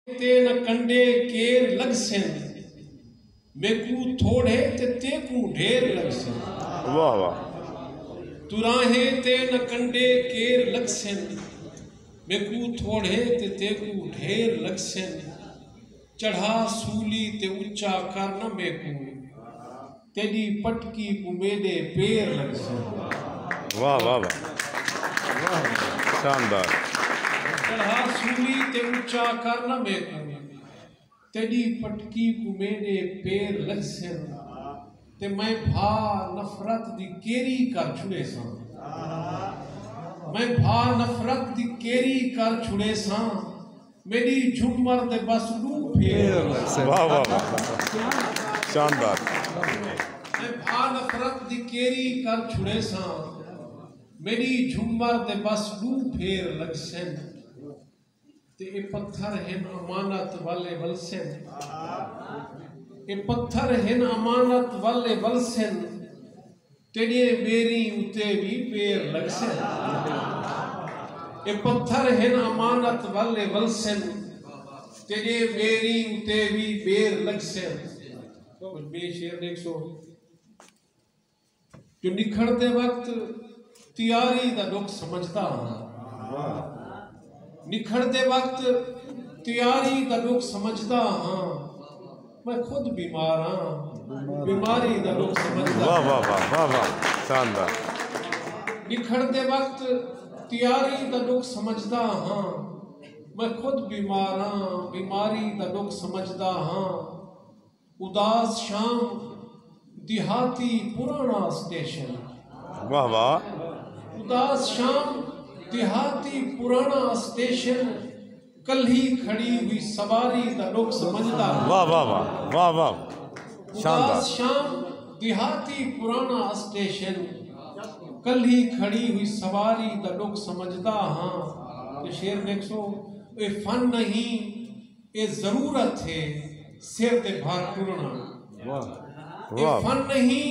ते न कंडे केर लगसेन, मेकू थोड़े ते तेकू ढेर लगसेन। वाह वाह। तुराहे ते न कंडे केर लगसेन, मेकू थोड़े ते तेकू ढेर लगसेन। चढ़ा सूली ते ऊंचा कर न मेकू, तेरी पटकी को मेरे पैर लगसेन। वाह वाह वाह, शानदार। चढ़ा सूली ते ऊंचा कर न मेकू, तेरी पटकी को मेरे पैर लगसेन। ते मैं भा नफरत दी केरी कर छुड़े सां, मैं भा नफरत दी केरी कर छुड़े सां। मेरी झुमर दे बस नू फेर लगसेन। वाह वाह वाह, शानदार। मैं भा नफरत दी केरी कर छुड़े सां, मेरी झुमर दे बस नू फेर लगसेन। ते ए पत्थर हैं अमानत वाले वलसेन, ए पत्थर हैं अमानत वाले वलसेन। तेरे मेरी उते भी पैर लगसेन। ए पत्थर हैं अमानत वाले वलसेन, तेरे मेरी उते भी पैर लगसेन। तो बेशेर देख सो जो निखड़ते वक्त तैयारी दा दुख समझदा हां, निखड़ते वक्त तैयारी दा दुख समझदा हां। मैं खुद बीमार हां, बीमारी दा दुख समझदा। वाह वाह वाह वाह वाह, शानदार। निखड़ते वक्त तैयारी दा दुख समझदा हां। मैं खुद बीमार हां, बीमारी दा दुख समझदा हां। उदास शाम देहाती पुराना स्टेशन, वाह वाह। उदास शाम देहाती पुराना स्टेशन। कल ही खड़ी हुई सवारी दा दुख समझदा। वाह वाह वाह वाह वाह, शानदार। उदास शाम देहाती पुराना स्टेशन, कल ही खड़ी हुई सवारी दा दुख समझदा हां। ते शेर देखो, ए फन नहीं ए जरूरत है सिर ते भार टुरना। ए फन नहीं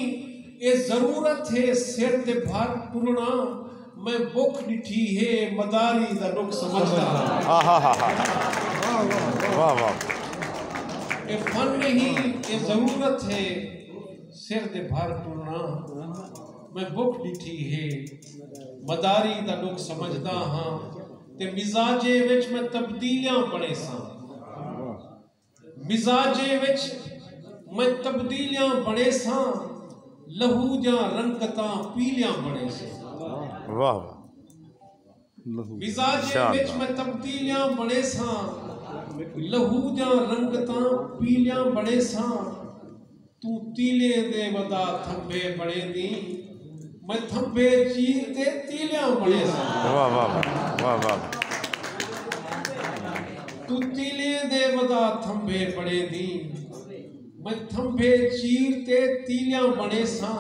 ए जरूरत है सिर ते भार टुरना। मैं भुख डिठी है मदारी दा दुख समझदा। वाह वाह। ए फन नहीं ए जरूरत है सिर ते भार टुरना। मैं भुख डिठी है मदारी दा दुख समझदा हां। ते मिजाजे विच मैं तब्दीलियां बणे सां, मिजाजे विच मैं तब्दीलियां बणे सां। लहू जा रंगतां पीलियां बणे सां। वाह। मिजाजे विच मैं तब्दीलियां बणे सां। लहू जा रंगतां पीलियां बणे सां। तू तीले दे वदा थंबे बणे दी, मैं थंबे चीर ते तीलियां बणे सां। वाह वाह वाह वाह। तू तीले दे वदा थंबे बणे दी, मैं थंबे चीर ते तीलियां बणे सां।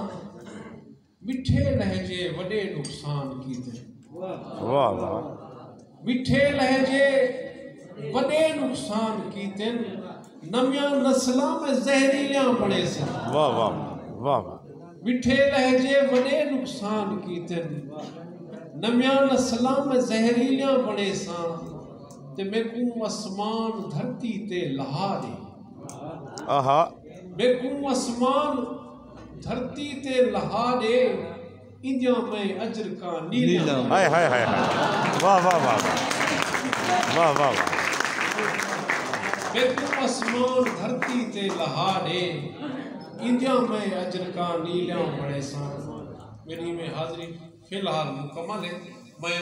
मिठे लहजे वडे नुकसान कीते। वाह वाह। मिठे लहजे वडे नुकसान कीते। नमियां नस्लां में जहरीलियां बणे सन। वाह वाह वाह। मिठे लहजे वडे नुकसान कीते। नमियां नस्लां में जहरीलियां बणे सन। ते मेकू आसमान धरती ते लहा दे। आहा। मेकू आसमान धरती ते लहा दे। इंदिया में अजर का नीला। हाय हाय हाय हाय, वाह वाह वाह वाह वाह वाह। मेकू आसमान धरती ते लहा दे। इंदिया में अजर का नीला बड़े सा। मेरी में हाजिरी फिलहाल मुकम्मल है। मैं